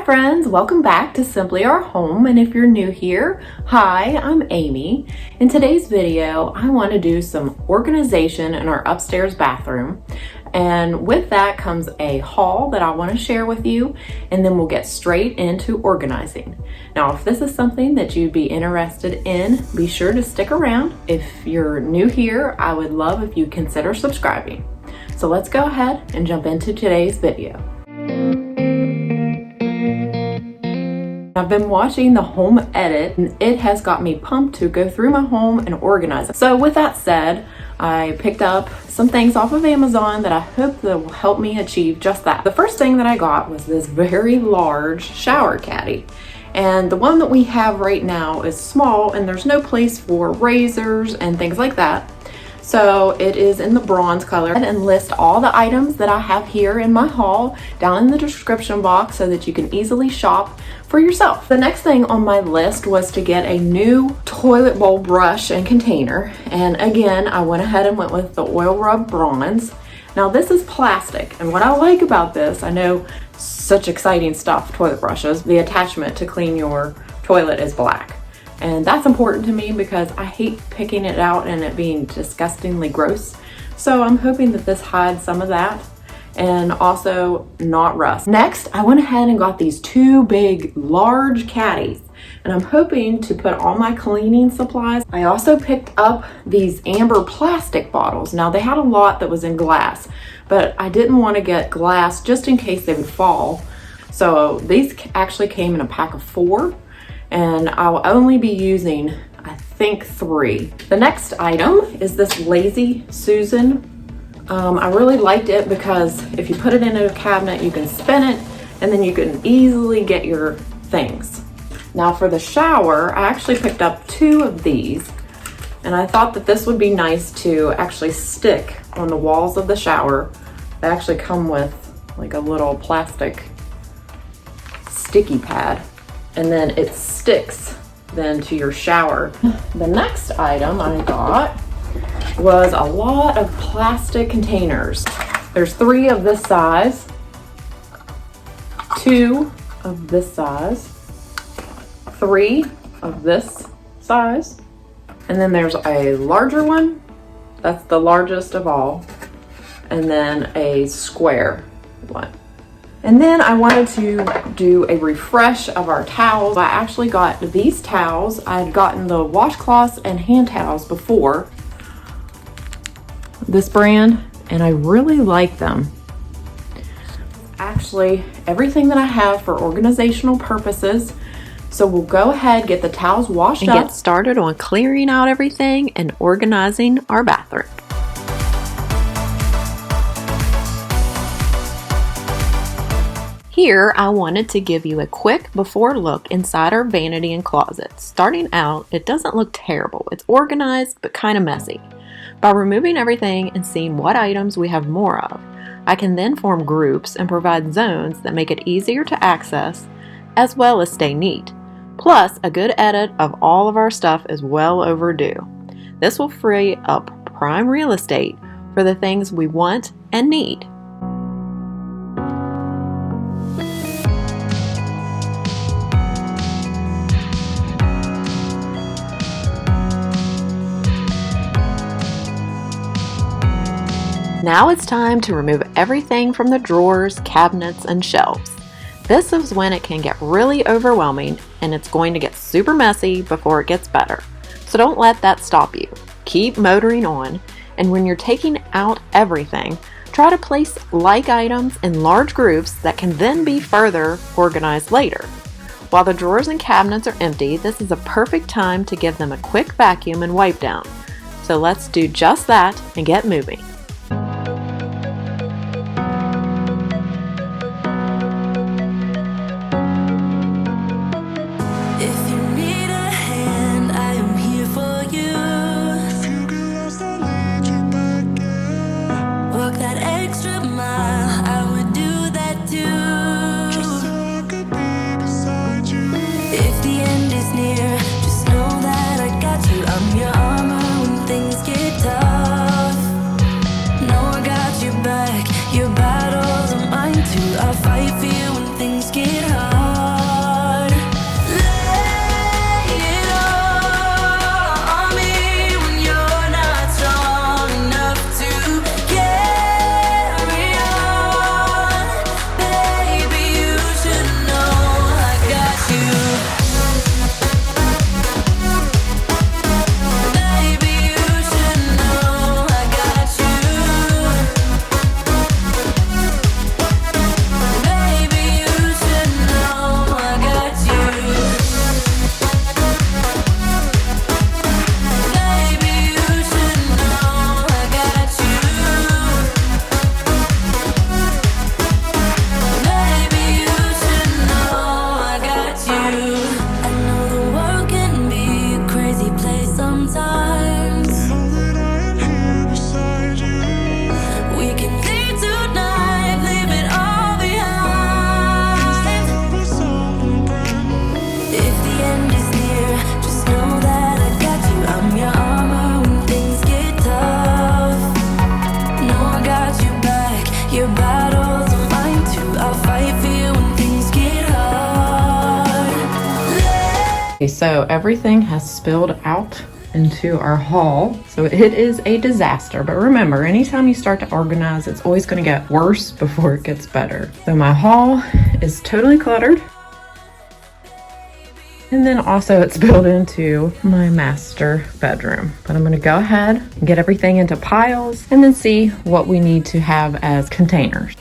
Hi friends, welcome back to Simply Our Home, and if you're new here, hi, I'm Amy. In today's video, I want to do some organization in our upstairs bathroom, and with that comes a haul that I want to share with you, and then we'll get straight into organizing. Now, if this is something that you'd be interested in, be sure to stick around. If you're new here, I would love if you consider subscribing. So let's go ahead and jump into today's video. I've been watching the home edit and it has got me pumped to go through my home and organize it. So with that said, I picked up some things off of Amazon that I hope that will help me achieve just that. The first thing that I got was this very large shower caddy. And the one that we have right now is small and there's no place for razors and things like that. So it is in the bronze color, and list all the items that I have here in my haul down in the description box so that you can easily shop for yourself. The next thing on my list was to get a new toilet bowl brush and container. And again, I went ahead and went with the oil rub bronze. Now this is plastic, and what I like about this, I know such exciting stuff, toilet brushes, the attachment to clean your toilet is black. And that's important to me because I hate picking it out and it being disgustingly gross. So I'm hoping that this hides some of that and also not rust. Next, I went ahead and got these two big, large caddies, and I'm hoping to put all my cleaning supplies. I also picked up these amber plastic bottles. Now they had a lot that was in glass, but I didn't want to get glass just in case they would fall. So these actually came in a pack of 4. And I'll only be using, I think, 3. The next item is this Lazy Susan. I really liked it because if you put it into a cabinet, you can spin it and then you can easily get your things. Now for the shower, I actually picked up 2 of these, and I thought that this would be nice to actually stick on the walls of the shower. They actually come with like a little plastic sticky pad, and then it sticks then to your shower. The next item I got was a lot of plastic containers. There's 3 of this size, 2 of this size, 3 of this size, and then there's a larger one, that's the largest of all, and then a square one. And then I wanted to do a refresh of our towels. I actually got these towels. I had gotten the washcloths and hand towels before, this brand, and I really like them. Actually, everything that I have for organizational purposes. So we'll go ahead, get the towels washed up, and get started on clearing out everything and organizing our bathroom. Here, I wanted to give you a quick before look inside our vanity and closet. Starting out, it doesn't look terrible. It's organized, but kind of messy. By removing everything and seeing what items we have more of, I can then form groups and provide zones that make it easier to access, as well as stay neat. Plus, a good edit of all of our stuff is well overdue. This will free up prime real estate for the things we want and need. Now it's time to remove everything from the drawers, cabinets, and shelves. This is when it can get really overwhelming and it's going to get super messy before it gets better. So don't let that stop you. Keep motoring on, and when you're taking out everything, try to place like items in large groups that can then be further organized later. While the drawers and cabinets are empty, this is a perfect time to give them a quick vacuum and wipe down. So let's do just that and get moving. I'm your armor when things get tough. Okay, so everything has spilled out into our haul. So it is a disaster, but remember, anytime you start to organize, it's always going to get worse before it gets better. So my haul is totally cluttered. And then also it's built into my master bedroom. But I'm going to go ahead and get everything into piles and then see what we need to have as containers.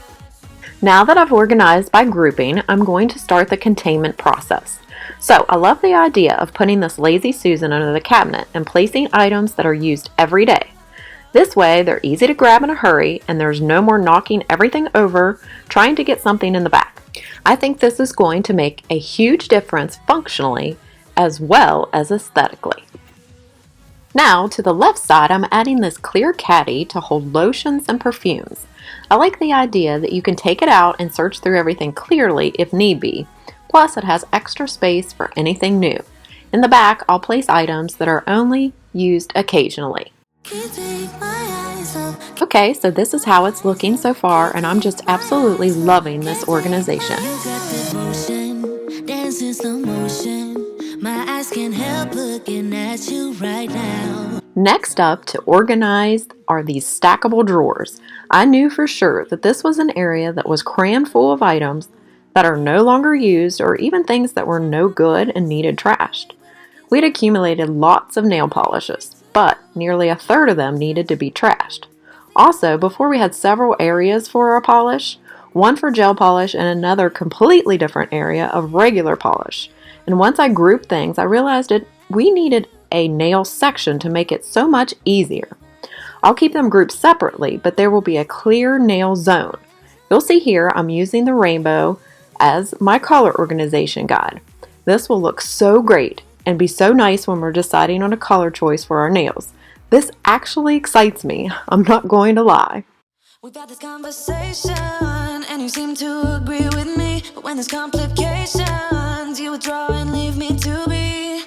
Now that I've organized by grouping, I'm going to start the containment process. So I love the idea of putting this Lazy Susan under the cabinet and placing items that are used every day. This way they're easy to grab in a hurry and there's no more knocking everything over trying to get something in the back. I think this is going to make a huge difference functionally as well as aesthetically. Now to the left side, I'm adding this clear caddy to hold lotions and perfumes. I like the idea that you can take it out and search through everything clearly if need be. Plus it has extra space for anything new. In the back, I'll place items that are only used occasionally. Okay, so this is how it's looking so far, and I'm just absolutely loving this organization. Next up to organize are these stackable drawers. I knew for sure that this was an area that was crammed full of items that are no longer used or even things that were no good and needed trashed. We'd accumulated lots of nail polishes, but nearly a third of them needed to be trashed. Also, before we had several areas for our polish, one for gel polish and another completely different area of regular polish. And once I grouped things, I realized we needed a nail section to make it so much easier. I'll keep them grouped separately, but there will be a clear nail zone. You'll see here I'm using the rainbow as my color organization guide. This will look so great and be so nice when we're deciding on a color choice for our nails. This actually excites me, I'm not going to lie. We've had this conversation and you seem to agree with me, but when there's complications, you withdraw and leave me to be.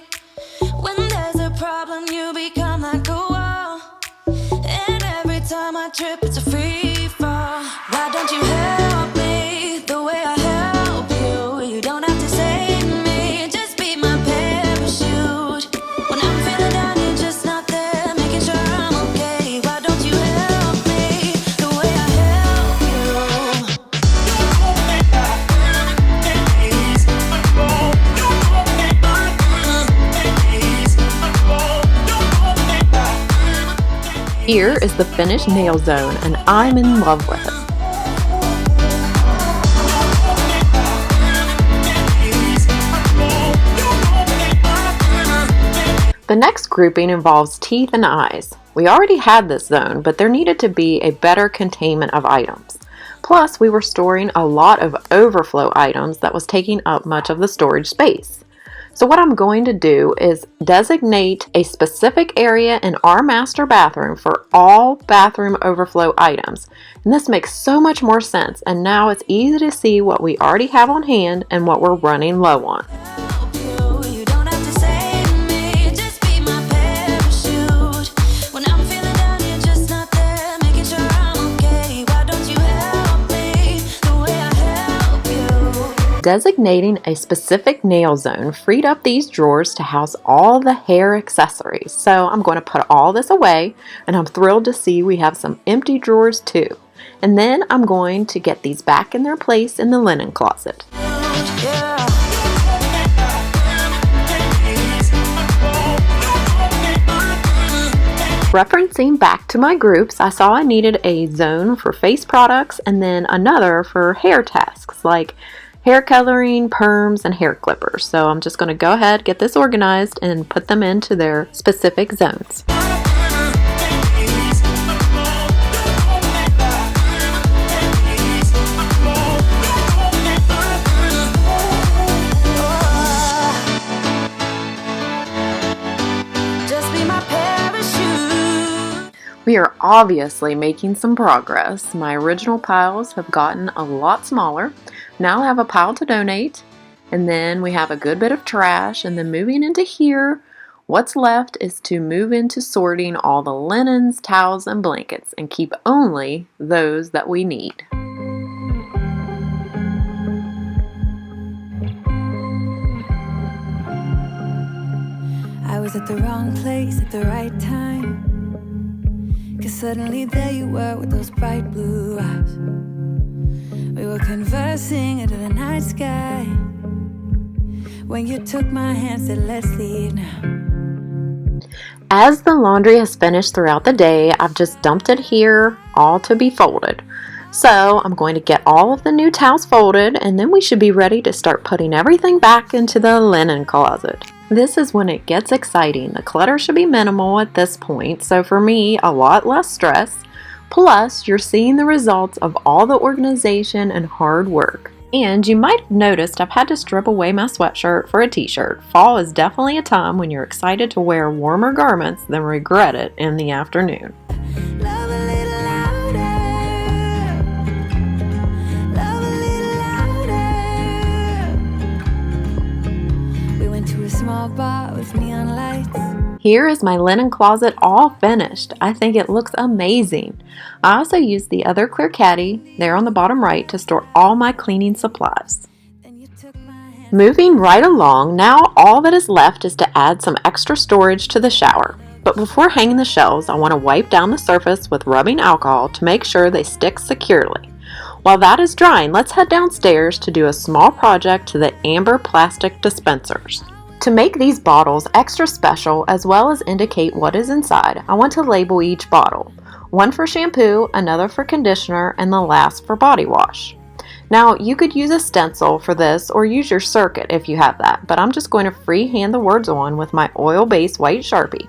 When there's a problem, you become like a wall, and every time I trip, it's a free fall. Why don't you help me the way I help you? You don't have to save me, just be my parachute. When I'm feeling down, you're just not there, making sure I'm okay. Why don't you help me the way I help you? Here is the finished nail zone, and I'm in love with it. The next grouping involves teeth and eyes. We already had this zone, but there needed to be a better containment of items. Plus, we were storing a lot of overflow items that was taking up much of the storage space. So what I'm going to do is designate a specific area in our master bathroom for all bathroom overflow items. And this makes so much more sense, and now it's easy to see what we already have on hand and what we're running low on. Designating a specific nail zone freed up these drawers to house all the hair accessories. So I'm going to put all this away, and I'm thrilled to see we have some empty drawers too. And then I'm going to get these back in their place in the linen closet. Referencing back to my groups, I saw I needed a zone for face products and then another for hair tasks like hair coloring, perms, and hair clippers. So I'm just going to go ahead, get this organized, and put them into their specific zones. We are obviously making some progress. My original piles have gotten a lot smaller. Now I have a pile to donate, and then we have a good bit of trash, and then moving into here, what's left is to move into sorting all the linens, towels, and blankets, and keep only those that we need. was at the wrong place at the right time. 'Cause suddenly there you were with those bright blue eyes. We were conversing into the night sky when you took my hand, said let's leave now. As the laundry has finished throughout the day, I've just dumped it here, all to be folded. So I'm going to get all of the new towels folded, and then we should be ready to start putting everything back into the linen closet. This is when it gets exciting. The clutter should be minimal at this point, so for me, a lot less stress. Plus, you're seeing the results of all the organization and hard work. And you might have noticed I've had to strip away my sweatshirt for a t-shirt. Fall is definitely a time when you're excited to wear warmer garments than regret it in the afternoon. Small bar with neon lights. Here is my linen closet all finished. I think it looks amazing. I also used the other clear caddy there on the bottom right to store all my cleaning supplies. Moving right along, now all that is left is to add some extra storage to the shower. But before hanging the shelves, I want to wipe down the surface with rubbing alcohol to make sure they stick securely. While that is drying, let's head downstairs to do a small project to the amber plastic dispensers. To make these bottles extra special as well as indicate what is inside, I want to label each bottle. One for shampoo, another for conditioner, and the last for body wash. Now, you could use a stencil for this or use your Circuit if you have that, but I'm just going to freehand the words on with my oil-based white Sharpie.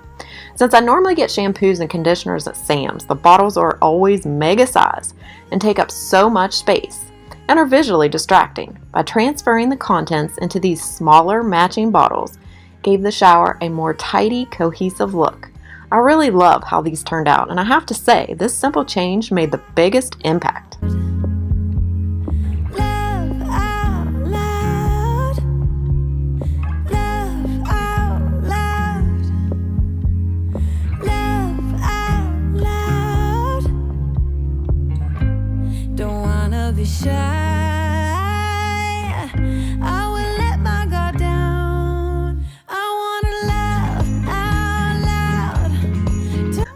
Since I normally get shampoos and conditioners at Sam's, the bottles are always mega size and take up so much space and are visually distracting. By transferring the contents into these smaller matching bottles, gave the shower a more tidy, cohesive look. I really love how these turned out, and I have to say, this simple change made the biggest impact.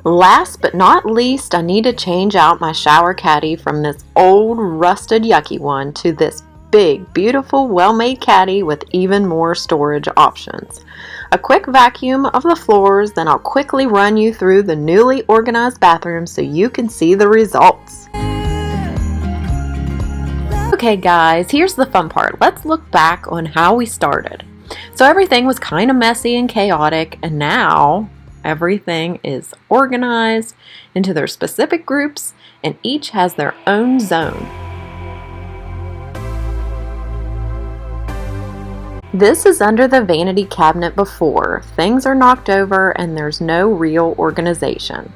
Last but not least, I need to change out my shower caddy from this old, rusted, yucky one to this big, beautiful, well-made caddy with even more storage options. A quick vacuum of the floors, then I'll quickly run you through the newly organized bathroom so you can see the results. Okay guys, here's the fun part. Let's look back on how we started. So everything was kind of messy and chaotic, and now everything is organized into their specific groups, and each has their own zone. This is under the vanity cabinet before. Things are knocked over and there's no real organization.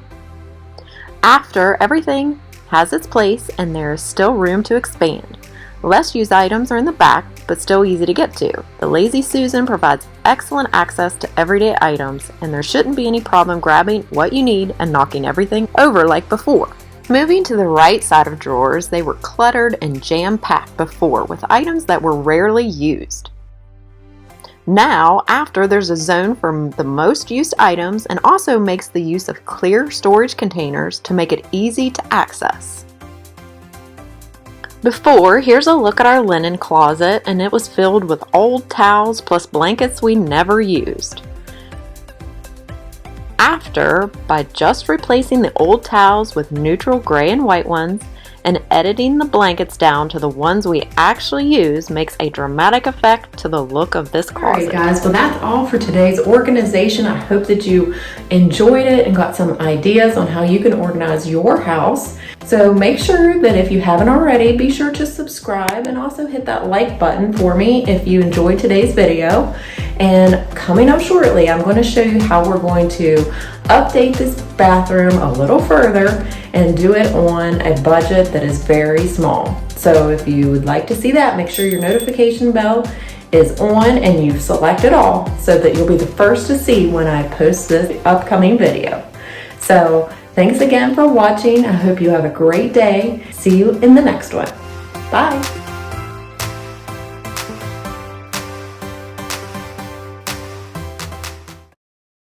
After, everything has its place and there is still room to expand. Less used items are in the back, but still easy to get to. The Lazy Susan provides excellent access to everyday items, and there shouldn't be any problem grabbing what you need and knocking everything over like before. Moving to the right side of drawers, they were cluttered and jam-packed before with items that were rarely used. Now, after, there's a zone for the most used items and also makes the use of clear storage containers to make it easy to access. Before, here's a look at our linen closet, and it was filled with old towels plus blankets we never used. After, by just replacing the old towels with neutral gray and white ones and editing the blankets down to the ones we actually use, makes a dramatic effect to the look of this closet. Alright guys, well that's all for today's organization. I hope that you enjoyed it and got some ideas on how you can organize your house. So make sure that if you haven't already, be sure to subscribe and also hit that like button for me if you enjoyed today's video. And coming up shortly, I'm going to show you how we're going to update this bathroom a little further and do it on a budget that is very small. So if you would like to see that, make sure your notification bell is on and you've selected all so that you'll be the first to see when I post this upcoming video. So thanks again for watching. I hope you have a great day. See you in the next one. Bye.